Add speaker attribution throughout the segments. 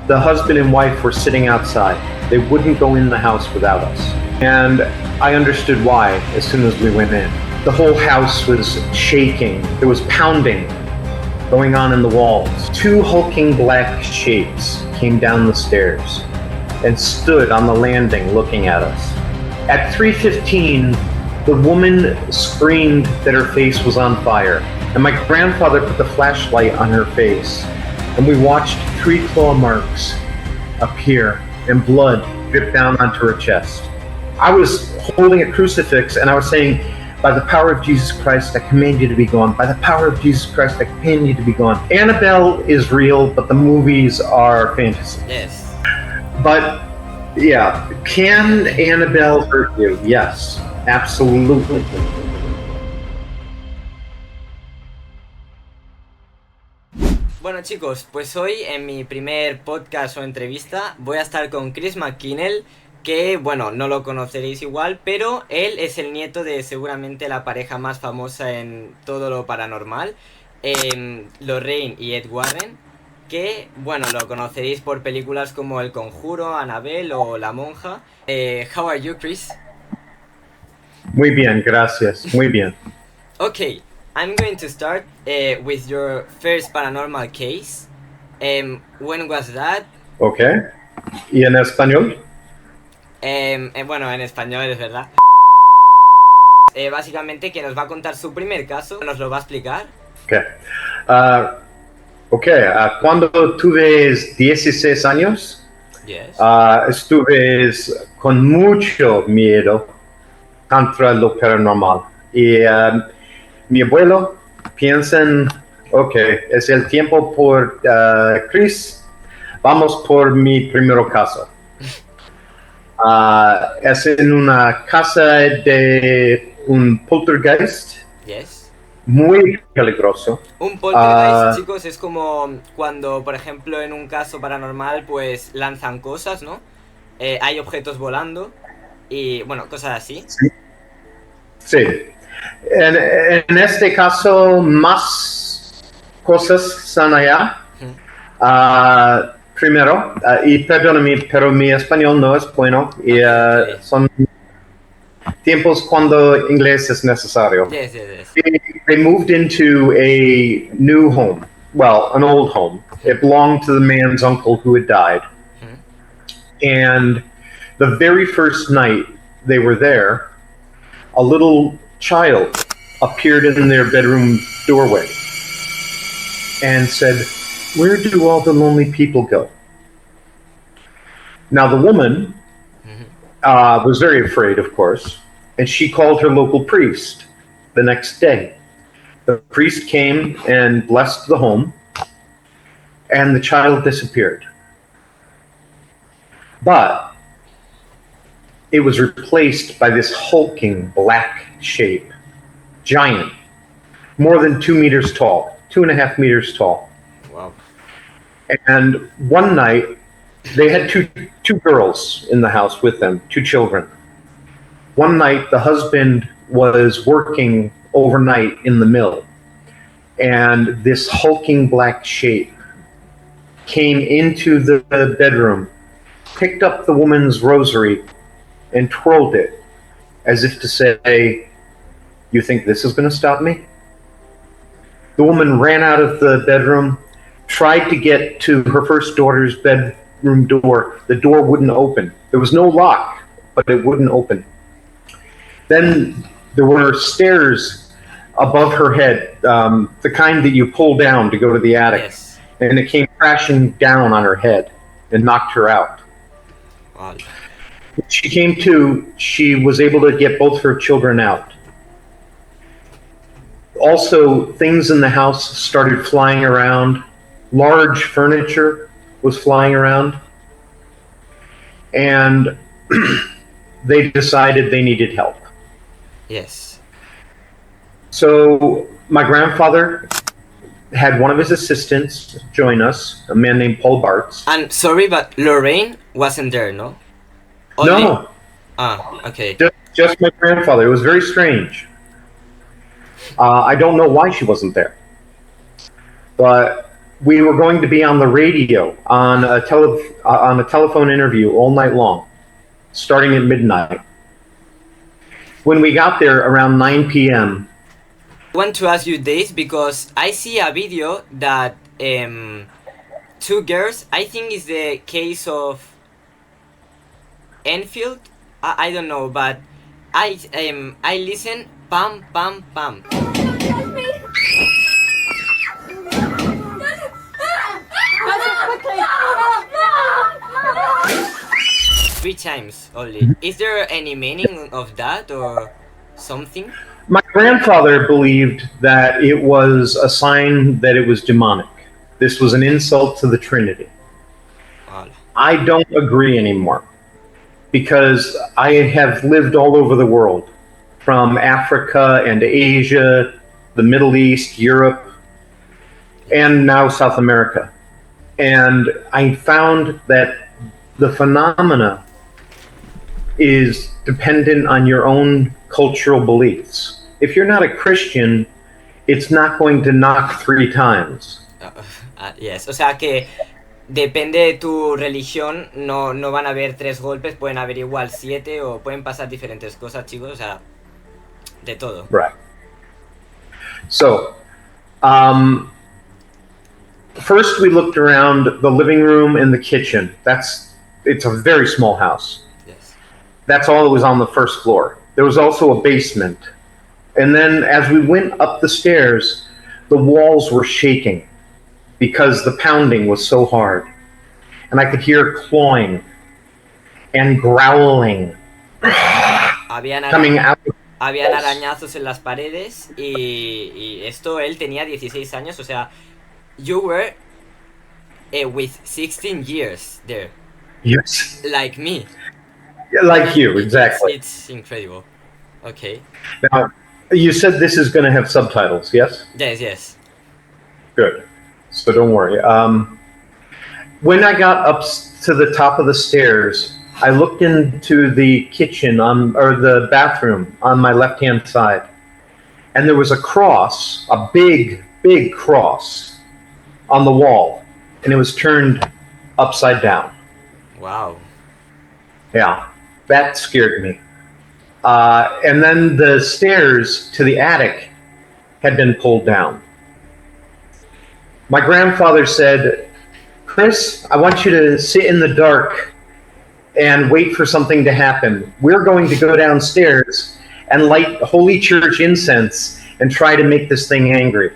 Speaker 1: The husband and wife were sitting outside. They wouldn't go in the house without us. And I understood why as soon as we went in. The whole house was shaking. There was pounding going on in the walls. Two hulking black shapes came down the stairs and stood on the landing looking at us. At 3:15, the woman screamed that her face was on fire, and my grandfather put the flashlight on her face, and we watched 3 claw marks appear and blood drip down onto her chest. I was holding a crucifix and I was saying, by the power of Jesus Christ, I command you to be gone. By the power of Jesus Christ, I command you to be gone. Anabelle is real, but the movies are fantasy.
Speaker 2: Yes.
Speaker 1: But yeah, can Anabelle hurt you? Yes, absolutely.
Speaker 2: Bueno chicos, pues hoy en mi primer podcast o entrevista voy a estar con Chris McKinnell, que bueno, no lo conoceréis igual, pero él es el nieto de seguramente la pareja más famosa en todo lo paranormal, Lorraine y Ed Warren, que bueno, lo conoceréis por películas como El Conjuro, Anabelle o La Monja. How are you, Chris?
Speaker 1: Muy bien, gracias. Muy bien.
Speaker 2: Okay, I'm going to start with your first paranormal case. When was that?
Speaker 1: Okay. ¿Y en español?
Speaker 2: Bueno, en español es verdad. Básicamente que nos va a contar su primer caso, nos lo va a explicar.
Speaker 1: Cuando tuve 16 años,
Speaker 2: Yes.
Speaker 1: estuve con mucho miedo contra lo paranormal. Y mi abuelo piensa es el tiempo por Chris, vamos por mi primer caso. Es en una casa de un poltergeist.
Speaker 2: Yes.
Speaker 1: Muy peligroso.
Speaker 2: Un poltergeist, chicos, es como cuando, por ejemplo, en un caso paranormal, pues lanzan cosas, ¿no? Hay objetos volando y, bueno, cosas así.
Speaker 1: Sí. En este caso, más cosas están allá. Primero, y perdóname, pero mi español no es bueno, y son tiempos cuando inglés es necesario.
Speaker 2: Yes, yes, yes.
Speaker 1: They moved into a new home, well, an old home. It belonged to the man's uncle who had died. And the very first night they were there, a little child appeared in their bedroom doorway and said, "Where do all the lonely people go?" Now the woman was very afraid, of course, and she called her local priest the next day. The priest came and blessed the home, and the child disappeared. But it was replaced by this hulking black shape, giant, more than 2 meters tall, 2.5 meters tall.
Speaker 2: Wow.
Speaker 1: And one night, they had two girls in the house with them, 2 children. One night, the husband was working overnight in the mill, and this hulking black shape came into the bedroom, picked up the woman's rosary, and twirled it as if to say, "You think this is going to stop me?" The woman ran out of the bedroom, tried to get to her first daughter's bedroom door. The door wouldn't open. There was no lock, but it wouldn't open. Then there were stairs above her head, the kind that you pull down to go to the attic.
Speaker 2: Yes.
Speaker 1: And it came crashing down on her head and knocked her out.
Speaker 2: Wow.
Speaker 1: She came to, she was able to get both her children out. Also, things in the house started flying around. Large furniture was flying around. And they decided they needed help.
Speaker 2: Yes.
Speaker 1: So my grandfather had one of his assistants join us, a man named Paul Bartz.
Speaker 2: And sorry, but Lorraine wasn't there, no?
Speaker 1: No.
Speaker 2: Okay.
Speaker 1: Just my grandfather. It was very strange. I don't know why she wasn't there. But we were going to be on the radio on a telephone interview all night long, starting at midnight. When we got there around 9 p.m.
Speaker 2: I want to ask you this because I see a video that two girls, I think it's the case of Enfield, I don't know, but I listen, pam, pam, pam. Three times only. Is there any meaning of that or something?
Speaker 1: My grandfather believed that it was a sign that it was demonic. This was an insult to the Trinity.
Speaker 2: Hola.
Speaker 1: I don't agree anymore because I have lived all over the world, from Africa and Asia, the Middle East, Europe, and now South America. And I found that the phenomena is dependent on your own cultural beliefs. If you're not a Christian, it's not going to knock 3 times.
Speaker 2: Yes, o sea que depende de tu religión, no van a haber 3 golpes, pueden haber igual 7 o pueden pasar diferentes cosas, chicos, o sea, de todo.
Speaker 1: Right. So, first we looked around the living room and the kitchen. It's a very small house.
Speaker 2: Yes.
Speaker 1: That's all that was on the first floor. There was also a basement. And then as we went up the stairs, the walls were shaking because the pounding was so hard. And I could hear clawing and growling coming out.
Speaker 2: Habían arañazos en las paredes y esto él tenía 16 años, o sea, you were with 16 years there.
Speaker 1: Yes.
Speaker 2: Like me.
Speaker 1: Yeah, like you, exactly.
Speaker 2: It's incredible. Okay.
Speaker 1: Now, you said this is going to have subtitles, yes?
Speaker 2: Yes.
Speaker 1: Good. So don't worry. When I got up to the top of the stairs, I looked into the kitchen or the bathroom on my left-hand side, and there was a cross, a big, big cross on the wall, and it was turned upside down.
Speaker 2: Wow.
Speaker 1: Yeah, that scared me. And then the stairs to the attic had been pulled down. My grandfather said, "Chris, I want you to sit in the dark and wait for something to happen. We're going to go downstairs and light Holy Church incense and try to make this thing angry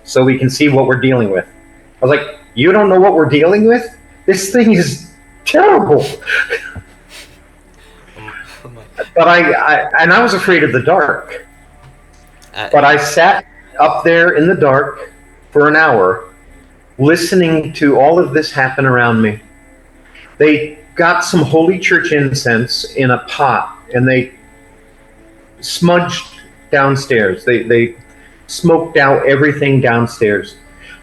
Speaker 1: so we can see what we're dealing with." I was like, "You don't know what we're dealing with? This thing is terrible." But I was afraid of the dark. But I sat up there in the dark for an hour, listening to all of this happen around me. They got some Holy Church incense in a pot, and they smudged downstairs. They smoked out everything downstairs.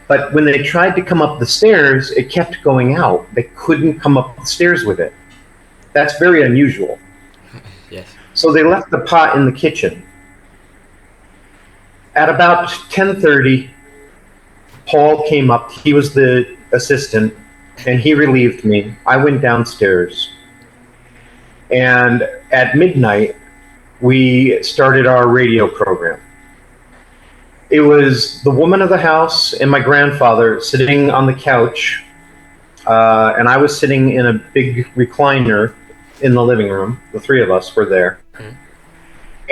Speaker 1: But when they tried to come up the stairs, it kept going out. They couldn't come up the stairs with it. That's very unusual.
Speaker 2: Yes.
Speaker 1: So they left the pot in the kitchen. At about 10:30, Paul came up. He was the assistant, and he relieved me. I went downstairs. And at midnight, we started our radio program. It was the woman of the house and my grandfather sitting on the couch, and I was sitting in a big recliner in the living room. The 3 of us were there. Mm-hmm.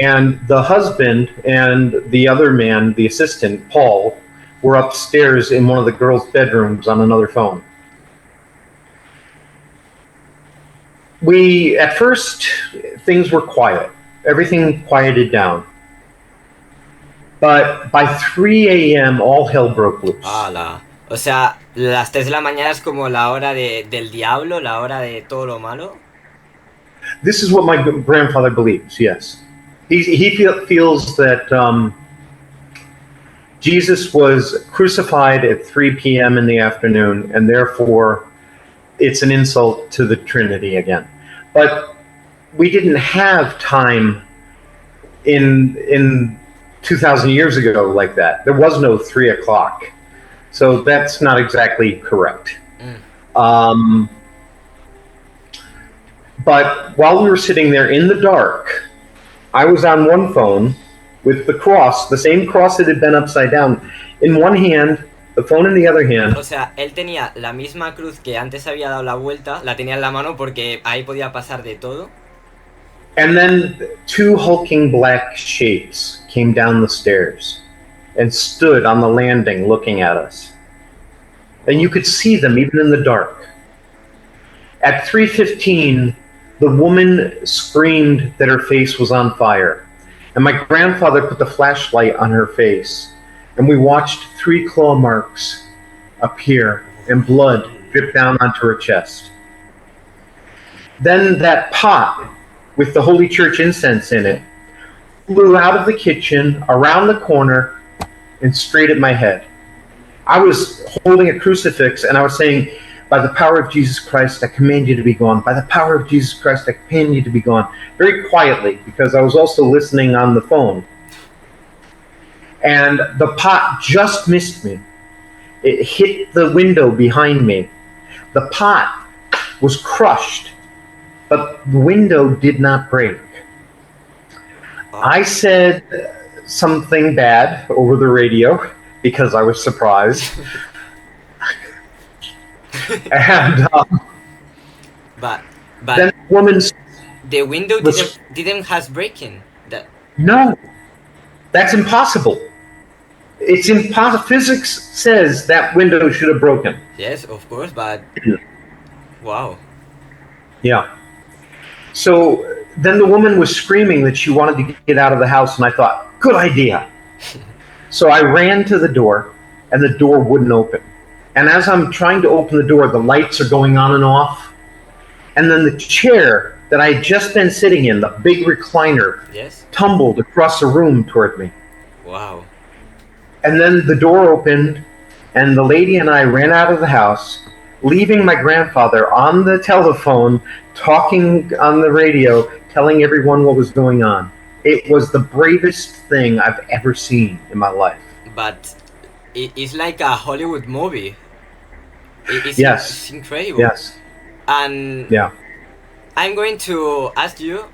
Speaker 1: And the husband and the other man, the assistant, Paul, were upstairs in one of the girls' bedrooms on another phone. At first, things were quiet. Everything quieted down. But by 3 a.m., all hell broke loose.
Speaker 2: O sea, las 3 de la mañana es como la hora del diablo, la hora de todo lo malo.
Speaker 1: This is what my grandfather believes, yes. He feels that Jesus was crucified at 3 p.m. in the afternoon, and therefore it's an insult to the Trinity again. But we didn't have time in 2,000 years ago like that. There was no 3 o'clock. So that's not exactly correct. But while we were sitting there in the dark, I was on one phone with the cross, the same cross that had been upside down, in one hand, the phone in the other hand.
Speaker 2: O sea, él tenía la misma cruz que antes había dado la vuelta, la tenía en la mano porque ahí podía pasar de todo.
Speaker 1: And then two hulking black shapes came down the stairs and stood on the landing looking at us. And you could see them even in the dark. At 3:15, the woman screamed that her face was on fire. And my grandfather put the flashlight on her face. And we watched 3 claw marks appear and blood drip down onto her chest. Then that pot with the Holy Church incense in it flew out of the kitchen, around the corner, and straight at my head. I was holding a crucifix and I was saying, by the power of Jesus Christ, I command you to be gone. By the power of Jesus Christ, I command you to be gone. Very quietly, because I was also listening on the phone. And the pot just missed me. It hit the window behind me. The pot was crushed, but the window did not break. I said something bad over the radio because I was surprised. And
Speaker 2: But
Speaker 1: then the woman's...
Speaker 2: The window didn't has breaking.
Speaker 1: No, that's impossible. It's impossible. Physics says that window should have broken.
Speaker 2: Yes, of course, but wow.
Speaker 1: Yeah. So then the woman was screaming that she wanted to get out of the house, and I thought, good idea. So I ran to the door, and the door wouldn't open. And as I'm trying to open the door, the lights are going on and off. And then the chair that I had just been sitting in, the big recliner,
Speaker 2: Yes.
Speaker 1: tumbled across the room toward me.
Speaker 2: Wow.
Speaker 1: And then the door opened, and the lady and I ran out of the house, leaving my grandfather on the telephone, talking on the radio, telling everyone what was going on. It was the bravest thing I've ever seen in my life.
Speaker 2: But it's like a Hollywood movie. It's incredible.
Speaker 1: Yes.
Speaker 2: And
Speaker 1: yeah.
Speaker 2: I'm going to ask you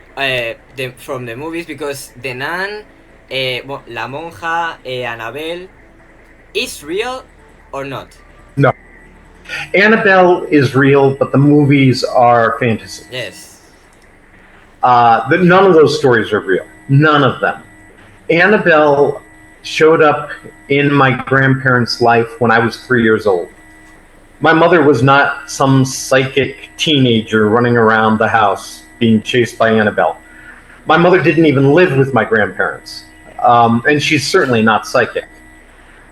Speaker 2: from the movies, because the nun, La Monja, Anabelle, is real or not?
Speaker 1: No. Anabelle is real, but the movies are fantasy.
Speaker 2: Yes.
Speaker 1: None of those stories are real. None of them. Anabelle showed up in my grandparents' life when I was 3 years old. My mother was not some psychic teenager running around the house being chased by Anabelle. My mother didn't even live with my grandparents. And she's certainly not psychic.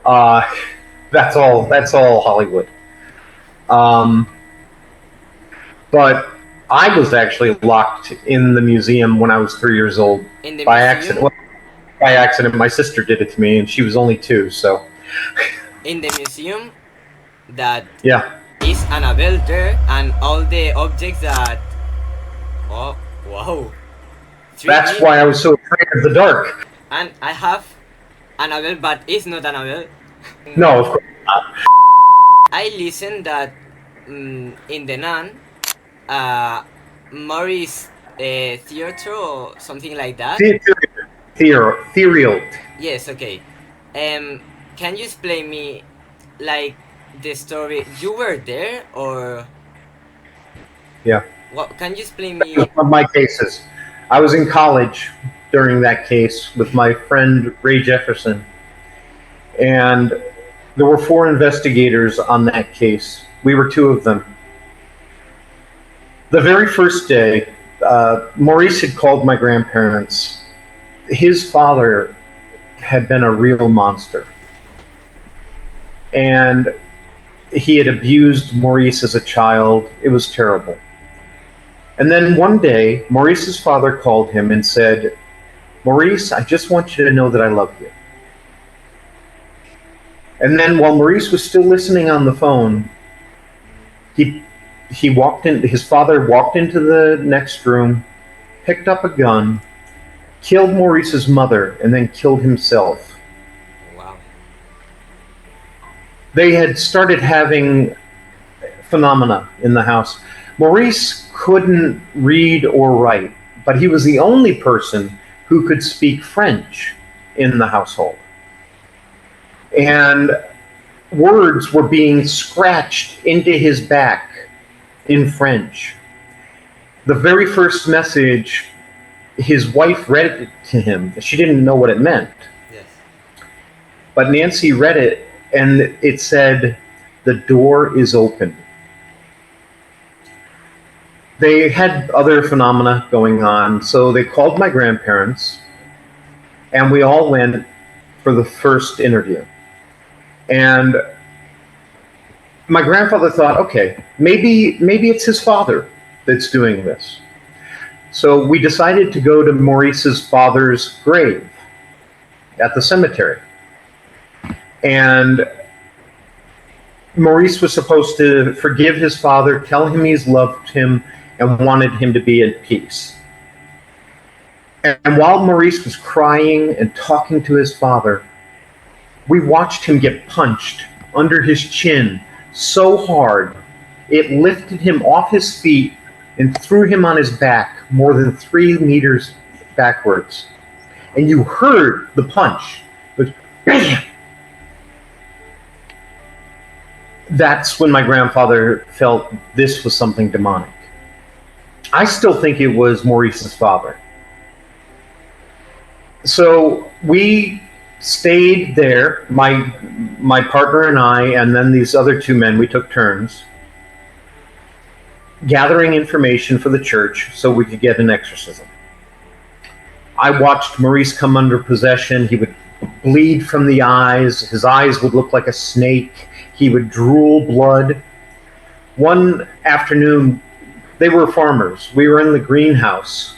Speaker 1: That's all Hollywood. But I was actually locked in the museum when I was 3 years old.
Speaker 2: In the
Speaker 1: by
Speaker 2: museum?
Speaker 1: accident. Well, by accident, my sister did it to me, and she was only 2, so.
Speaker 2: In the museum, that
Speaker 1: Yeah.
Speaker 2: is Anabelle there, and all the objects that... Oh, wow. 3D.
Speaker 1: That's why I was so afraid of the dark.
Speaker 2: And I have Anabelle, but it's not Anabelle.
Speaker 1: No, of course not.
Speaker 2: I listened that in the nun, Maurice theater or something like that.
Speaker 1: Ethereal.
Speaker 2: Yes, okay. Can you explain me, like, the story? You were there, or...
Speaker 1: Yeah.
Speaker 2: What, can you explain me?
Speaker 1: One of my cases. I was in college during that case with my friend Ray Jefferson, and there were 4 investigators on that case. We were 2 of them. The very first day, Maurice had called my grandparents. His father had been a real monster, and he had abused Maurice as a child. It was terrible. And then one day, Maurice's father called him and said, "Maurice, I just want you to know that I love you." And then while Maurice was still listening on the phone, he walked in. His father walked into the next room, picked up a gun, killed Maurice's mother, and then killed himself.
Speaker 2: Wow.
Speaker 1: they had started having phenomena in the house. Maurice couldn't read or write, but he was the only person who could speak French in the household. And words were being scratched into his back in French. The very first message, his wife read it to him. She didn't know what it meant.
Speaker 2: Yes.
Speaker 1: But Nancy read it, and it said, "The door is open." They had other phenomena going on, so they called my grandparents, and we all went for the first interview. And my grandfather thought, okay, maybe it's his father that's doing this. So we decided to go to Maurice's father's grave at the cemetery. And Maurice was supposed to forgive his father, tell him he's loved him, and wanted him to be at peace. And while Maurice was crying and talking to his father, we watched him get punched under his chin so hard, it lifted him off his feet and threw him on his back more than 3 meters backwards. And you heard the punch. It was bam! That's when my grandfather felt this was something demonic. I still think it was Maurice's father. So we stayed there, my partner and I, and then these other 2 men, we took turns, gathering information for the church so we could get an exorcism. I watched Maurice come under possession. He would bleed from the eyes. His eyes would look like a snake. He would drool blood. One afternoon, they were farmers. We were in the greenhouse,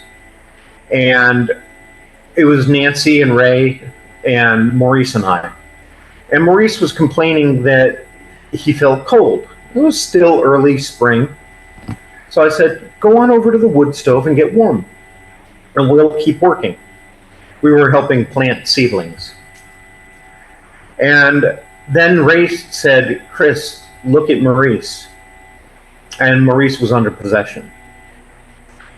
Speaker 1: and it was Nancy and Ray and Maurice and I. And Maurice was complaining that he felt cold. It was still early spring. So I said, go on over to the wood stove and get warm, and we'll keep working. We were helping plant seedlings. And then Ray said, Chris, look at Maurice. And Maurice was under possession.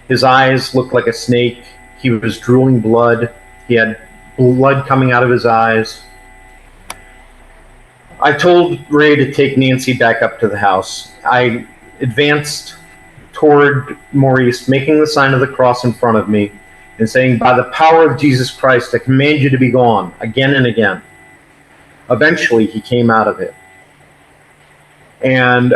Speaker 1: His eyes looked like a snake. He was drooling blood. He had blood coming out of his eyes. I told Ray to take Nancy back up to the house. I advanced toward Maurice, making the sign of the cross in front of me, and saying, by the power of Jesus Christ, I command you to be gone, again and again. Eventually, he came out of it. And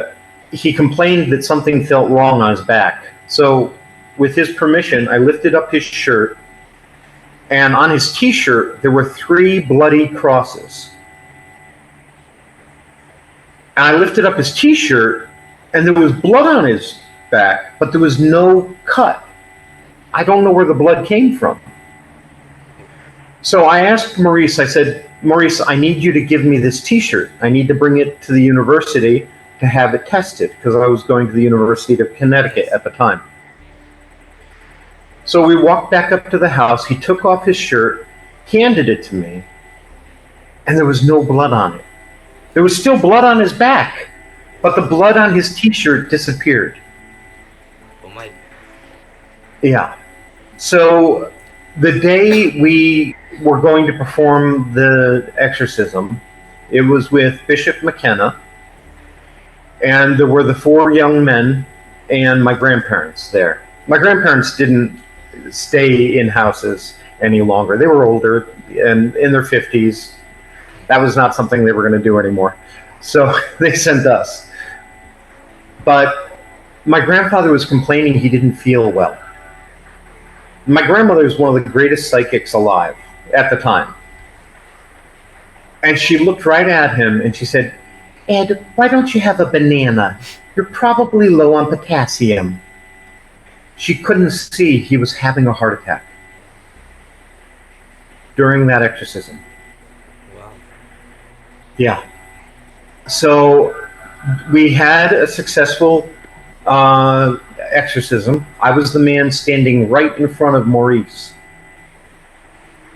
Speaker 1: he complained that something felt wrong on his back. So, with his permission, I lifted up his shirt, and on his t-shirt, there were 3 bloody crosses. And I lifted up his t-shirt, and there was blood on his back, but there was no cut. I don't know where the blood came from. So I asked Maurice, I said, Maurice, I need you to give me this t-shirt. I need to bring it to the university to have it tested, because I was going to the University of Connecticut at the time. So we walked back up to the house. He took off his shirt, handed it to me, and there was no blood on it. There was still blood on his back, but the blood on his t-shirt disappeared.
Speaker 2: Oh my.
Speaker 1: Yeah. So the day we were going to perform the exorcism, it was with Bishop McKenna, and there were the 4 young men and my grandparents there. My grandparents didn't stay in houses any longer. They were older and in their 50s. That was not something they were going to do anymore. So they sent us. But my grandfather was complaining he didn't feel well. My grandmother is one of the greatest psychics alive at the time. And she looked right at him and she said, Ed, why don't you have a banana? You're probably low on potassium. She couldn't see he was having a heart attack during that exorcism.
Speaker 2: Wow.
Speaker 1: Yeah. So we had a successful exorcism. I was the man standing right in front of Maurice.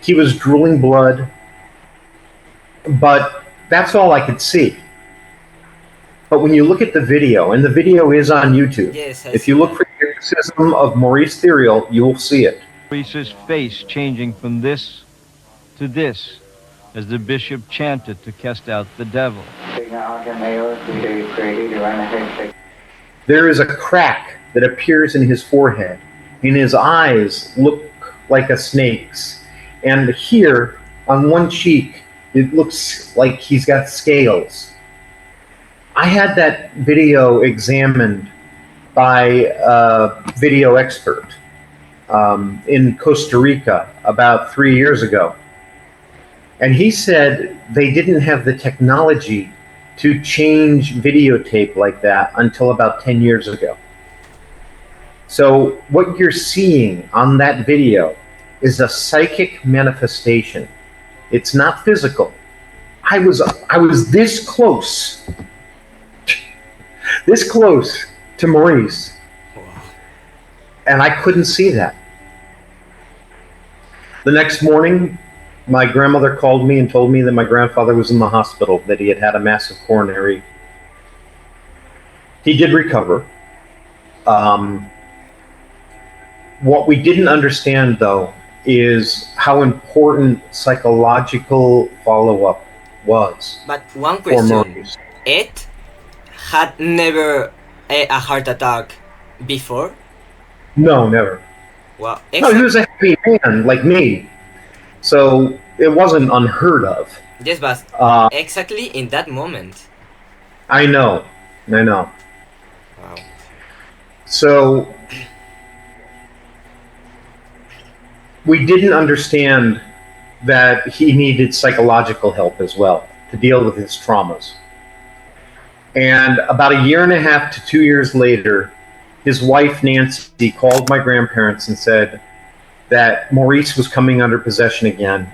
Speaker 1: He was drooling blood, but that's all I could see. But when you look at the video, and the video is on YouTube,
Speaker 2: Yes, I
Speaker 1: if you
Speaker 2: see
Speaker 1: look
Speaker 2: that.
Speaker 1: for the exorcism of Maurice Theriault, you will see it.
Speaker 3: Maurice's face changing from this to this as the bishop chanted to cast out the devil.
Speaker 1: There is a crack that appears in his forehead, and his eyes look like a snake's. And here, on one cheek, it looks like he's got scales. I had that video examined by a video expert in Costa Rica about 3 years ago. And he said they didn't have the technology to change videotape like that until about 10 years ago. So what you're seeing on that video is a psychic manifestation. It's not physical. I was this close to Maurice, and I couldn't see that. The next morning, my grandmother called me and told me that my grandfather was in the hospital, that he had had a massive coronary. He did recover. What we didn't understand, though, is how important psychological follow-up was.
Speaker 2: But one
Speaker 1: for
Speaker 2: question,
Speaker 1: Maurice.
Speaker 2: Ed had never a heart attack before?
Speaker 1: No, never.
Speaker 2: Wow.
Speaker 1: No, he was a happy man like me, so it wasn't unheard of.
Speaker 2: Yes, but exactly in that moment.
Speaker 1: I know.
Speaker 2: Wow.
Speaker 1: So we didn't understand that he needed psychological help as well to deal with his traumas. And about 1.5 to 2 years later, his wife Nancy called my grandparents and said that Maurice was coming under possession again.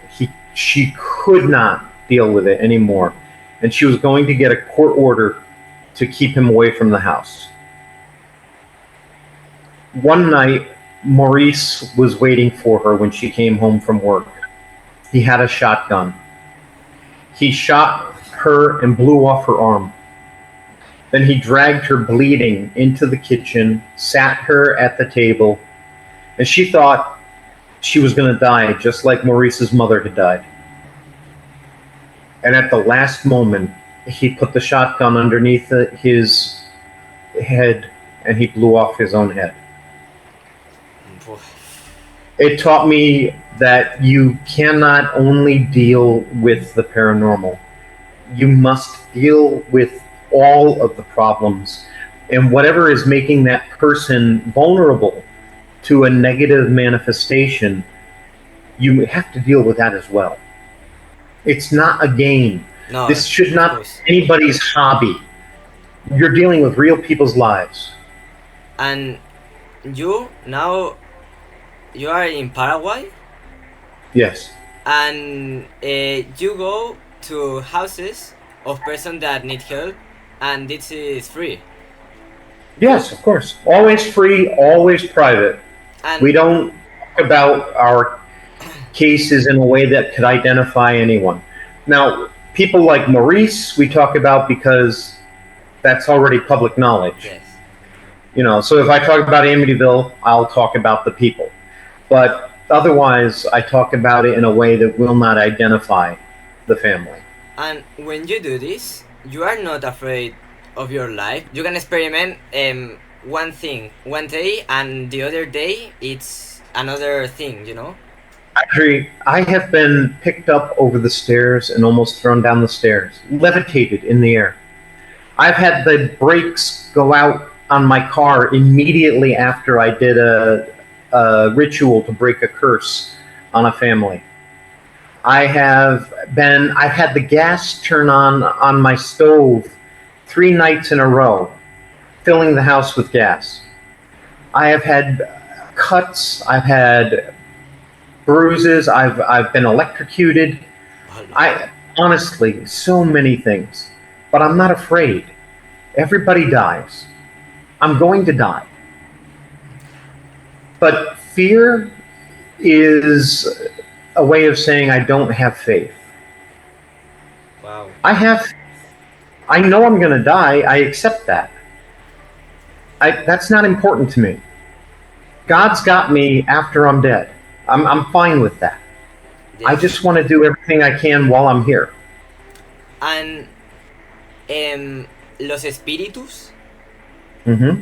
Speaker 1: She could not deal with it anymore, and she was going to get a court order to keep him away from the house. One night, Maurice was waiting for her when she came home from work. He had a shotgun. He shot her and blew off her arm. Then he dragged her bleeding into the kitchen, sat her at the table, and she thought she was going to die, just like Maurice's mother had died. And at the last moment, he put the shotgun underneath his head, and he blew off his own head. It taught me that you cannot only deal with the paranormal. You must deal with all of the problems, and whatever is making that person vulnerable to a negative manifestation, you have to deal with that as well. It's not a game.
Speaker 2: No,
Speaker 1: this should not be anybody's hobby. You're dealing with real people's lives.
Speaker 2: And you are in Paraguay?
Speaker 1: Yes.
Speaker 2: And you go to houses of persons that need help, and this is free.
Speaker 1: Yes, of course. Always free, always private.
Speaker 2: And
Speaker 1: we don't talk about our cases in a way that could identify anyone. Now, people like Maurice, we talk about because that's already public knowledge.
Speaker 2: yes.
Speaker 1: You know, so if I talk about Amityville, I'll talk about the people. But otherwise, I talk about it in a way that will not identify the family.
Speaker 2: And when you do this, you are not afraid of your life. You can experiment one thing one day, and the other day it's another thing, you know?
Speaker 1: Actually, I have been picked up over the stairs and almost thrown down the stairs, levitated in the air. I've had the brakes go out on my car immediately after I did a ritual to break a curse on a family. I've had the gas turn on my stove 3 nights in a row, filling the house with gas. I have had cuts, I've had bruises, I've been electrocuted. Honestly, so many things. But I'm not afraid. Everybody dies. I'm going to die. But fear is a way of saying I don't have faith.
Speaker 2: Wow.
Speaker 1: I have I know I'm going to die. I accept that. That's not important to me. God's got me after I'm dead. I'm fine with that.
Speaker 2: Yes.
Speaker 1: I just want to do everything I can while I'm here.
Speaker 2: And los espíritus
Speaker 1: Mm-hmm.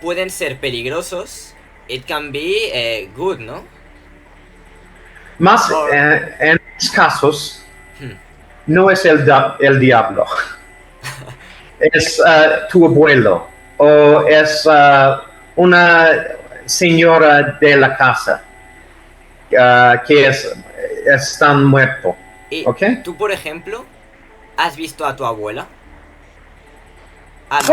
Speaker 2: pueden ser peligrosos. It can be good, ¿no?
Speaker 1: Más
Speaker 2: Or-
Speaker 1: en estos casos, no es el diablo. Es tu abuelo o es una señora de la casa que están muertos.
Speaker 2: Y
Speaker 1: ¿Ok?
Speaker 2: tú, por ejemplo, ¿has visto a tu abuela?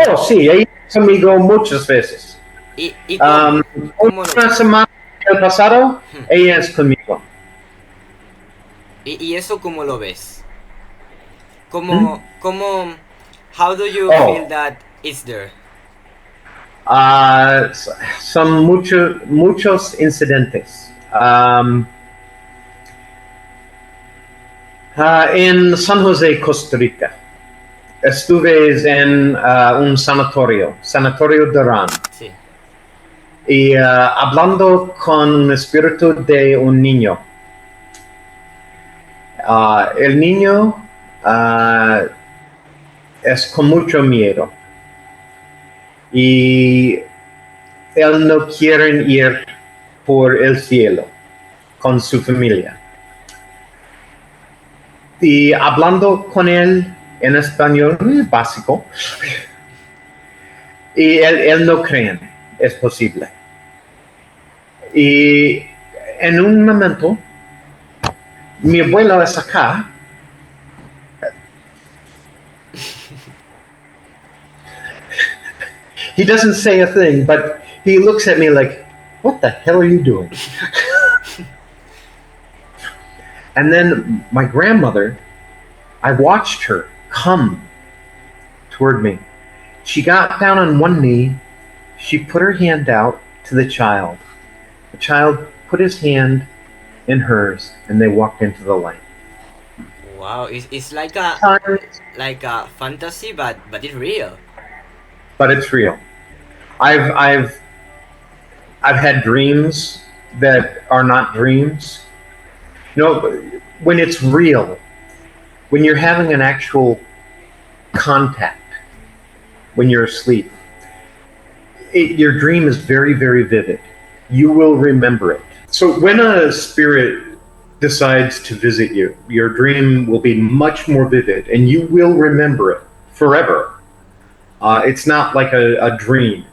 Speaker 1: Oh, sí, ella es conmigo muchas veces.
Speaker 2: ¿Y cómo lo
Speaker 1: Una
Speaker 2: ves?
Speaker 1: semana el pasado, ella es conmigo.
Speaker 2: ¿Y eso cómo lo ves? ¿Cómo, how do you
Speaker 1: Oh.
Speaker 2: feel that it's there?
Speaker 1: Son muchos incidentes. En San José, Costa Rica, estuve en un sanatorio Durán,
Speaker 2: Sí.
Speaker 1: y hablando con un espíritu de un niño. El niño es con mucho miedo y él no quiere ir por el cielo con su familia. Y hablando con él en español básico, y él no cree, es posible. Y en un momento, mi abuelo es acá. He doesn't say a thing, but he looks at me like, what the hell are you doing? And then my grandmother, I watched her come toward me. She got down on one knee. She put her hand out to the child. The child put his hand in hers, and they walked into the light.
Speaker 2: Wow, it's like a fantasy, but it's real.
Speaker 1: But it's real. I've had dreams that are not dreams. You know, when it's real, when you're having an actual contact, when you're asleep, your dream is very, very vivid. You will remember it. So when a spirit decides to visit you, your dream will be much more vivid, and you will remember it forever. It's not like a dream.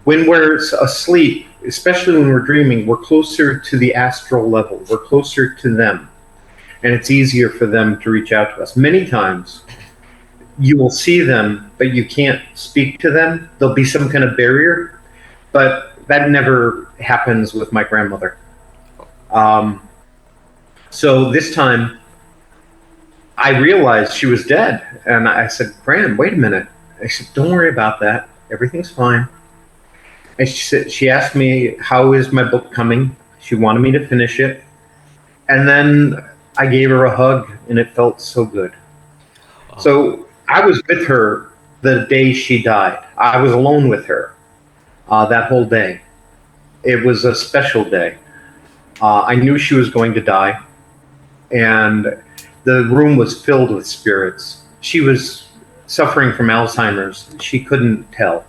Speaker 1: When we're asleep, especially when we're dreaming, we're closer to the astral level. We're closer to them. And it's easier for them to reach out to us. Many times, you will see them, but you can't speak to them. There'll be some kind of barrier. But that never happens with my grandmother. So this time, I realized she was dead. And I said, Gran, wait a minute. I said, don't worry about that. Everything's fine. And she asked me, how is my book coming? She wanted me to finish it. And then I gave her a hug, and it felt so good. Oh. So I was with her the day she died. I was alone with her that whole day. It was a special day. I knew she was going to die, and the room was filled with spirits. She was suffering from Alzheimer's. She couldn't tell.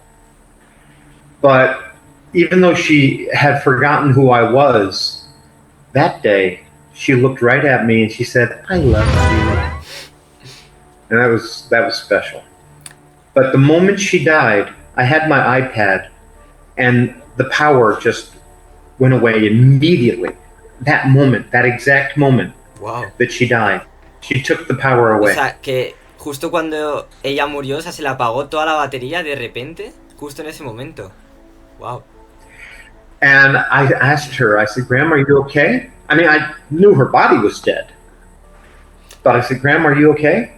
Speaker 1: But even though she had forgotten who I was, that day, she looked right at me and she said, I love you. And that was special. But the moment she died, I had my iPad, and the power just went away immediately. That moment, that exact moment that she died, she took the power away.
Speaker 2: O sea, que justo cuando ella murió, o sea, se le apagó toda la batería de repente, justo en ese momento. Wow.
Speaker 1: And I asked her, I said, Grandma, are you okay? I mean, I knew her body was dead. But I said, Grandma, are you okay?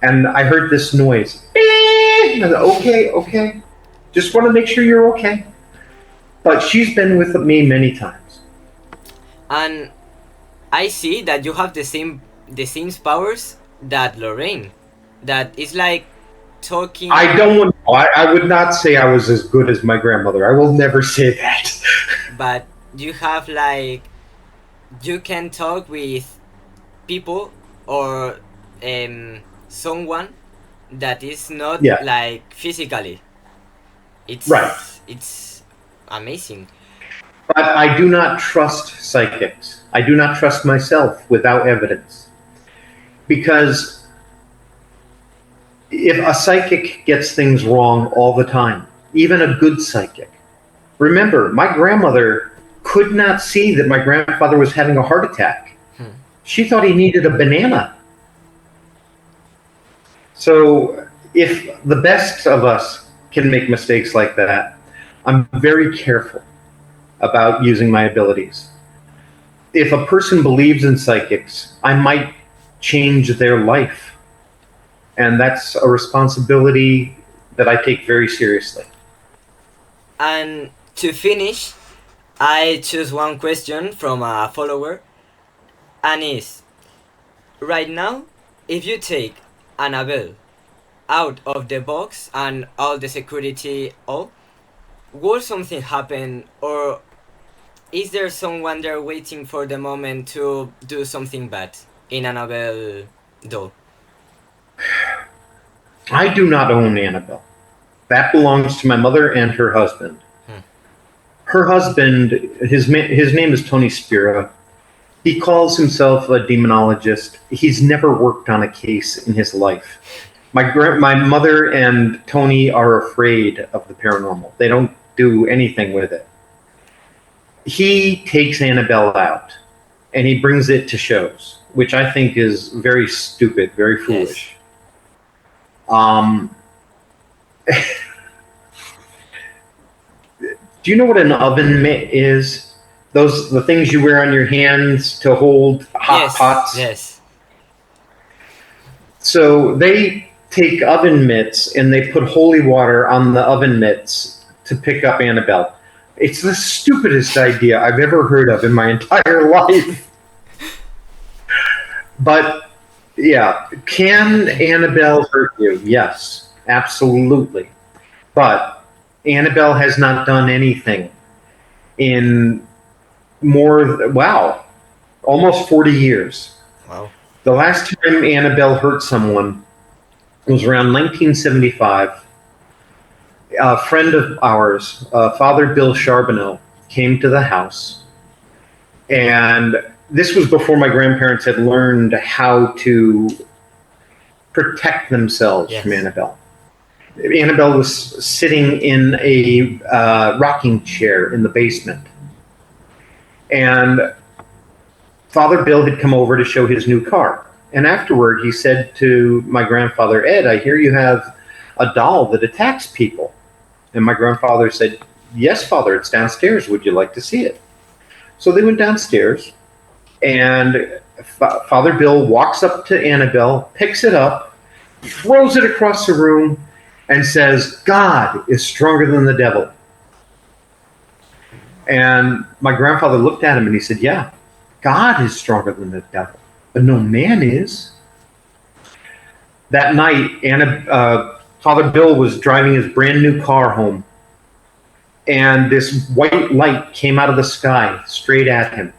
Speaker 1: And I heard this noise. I said, okay. Just want to make sure you're okay. But she's been with me many times.
Speaker 2: And I see that you have the same powers that Lorraine. that it's like talking.
Speaker 1: I don't. I would not say I was as good as my grandmother. I will never say that.
Speaker 2: But you have like you can talk with people or someone that is not
Speaker 1: Yeah.
Speaker 2: like physically. It's
Speaker 1: Right.
Speaker 2: It's amazing.
Speaker 1: But I do not trust psychics. I do not trust myself without evidence. Because if a psychic gets things wrong all the time, even a good psychic. Remember, my grandmother could not see that my grandfather was having a heart attack. She thought he needed a banana. So if the best of us can make mistakes like that, I'm very careful about using my abilities. If a person believes in psychics, I might change their life. And that's a responsibility that I take very seriously.
Speaker 2: And to finish, I choose one question from a follower, and is, right now, if you take Anabelle out of the box and all the security, will something happen, or is there someone there waiting for the moment to do something bad in Anabelle doll?
Speaker 1: I do not own Annabelle. That belongs to my mother and her husband. Her husband, his name is Tony Spira. He calls himself a demonologist. He's never worked on a case in his life. My mother and Tony are afraid of the paranormal. They don't do anything with it. He takes Annabelle out, and he brings it to shows, which I think is very stupid, very foolish. Yes. Do you know what an oven mitt is? The things you wear on your hands to hold hot pots?
Speaker 2: Yes.
Speaker 1: So they take oven mitts and they put holy water on the oven mitts to pick up Annabelle. It's the stupidest idea I've ever heard of in my entire life. But yeah, can Annabelle hurt you? Yes, absolutely. But Annabelle has not done anything in almost 40 years.
Speaker 2: Wow.
Speaker 1: The last time Annabelle hurt someone was around 1975. A friend of ours, Father Bill Charbonneau, came to the house. And this was before my grandparents had learned how to protect themselves from Annabelle. Annabelle was sitting in a rocking chair in the basement. And Father Bill had come over to show his new car. And afterward, he said to my grandfather, Ed, I hear you have a doll that attacks people. And my grandfather said, yes, Father, it's downstairs. Would you like to see it? So they went downstairs, and Father Bill walks up to Annabelle, picks it up, throws it across the room, and says, God is stronger than the devil. And my grandfather looked at him and he said, yeah, God is stronger than the devil, but no man is. That night, Father Bill was driving his brand new car home, and this white light came out of the sky straight at him.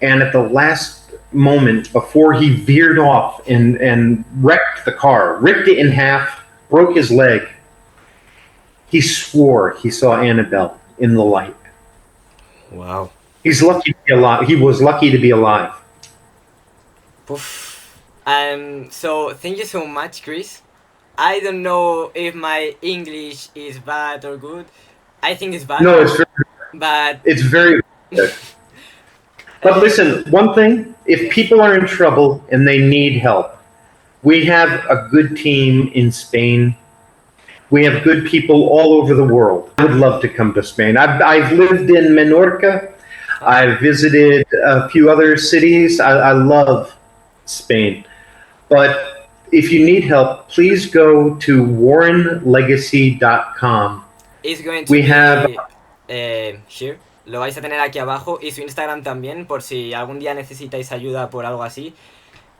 Speaker 1: And at the last moment, before he veered off and wrecked the car, ripped it in half, broke his leg, he swore he saw Annabelle in the light.
Speaker 2: Wow.
Speaker 1: He's lucky to be alive. He was lucky to be alive.
Speaker 2: So thank you so much, Chris. I don't know if my English is bad or good. I think it's bad.
Speaker 1: No, it's very good. But listen, one thing, if people are in trouble and they need help, we have a good team in Spain. We have good people all over the world. I would love to come to Spain. I've lived in Menorca. I've visited a few other cities. I love Spain. But if you need help, please go to warrenlegacy.com.
Speaker 2: It's going to be here. Lo vais a tener aquí abajo, y su Instagram también, por si algún día necesitáis ayuda por algo así.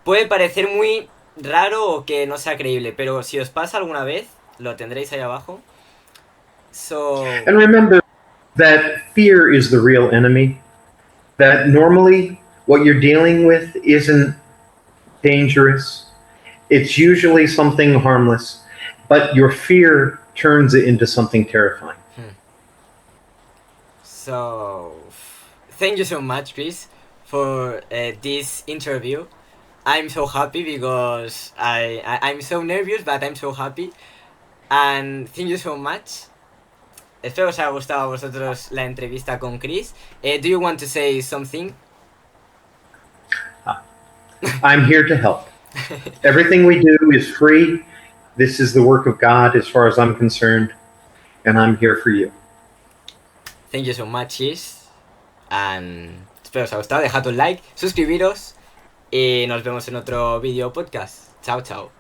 Speaker 2: Puede parecer muy raro o que no sea creíble, pero si os pasa alguna vez, lo tendréis ahí abajo. So,
Speaker 1: And remember that fear is the real enemy. That normally what you're dealing with isn't dangerous. It's usually something harmless, but your fear turns it into something terrifying.
Speaker 2: so thank you so much, Chris, for this interview. I'm so happy because I'm so nervous, but I'm so happy. And thank you so much. Espero os haya gustado a vosotros la entrevista con Chris. Do you want to say something?
Speaker 1: I'm here to help. Everything we do is free. This is the work of God as far as I'm concerned, and I'm here for you.
Speaker 2: Thank you so much, Chris. And espero os haya gustado. Dejad un like, suscribiros y nos vemos en otro video podcast. Chao, chao.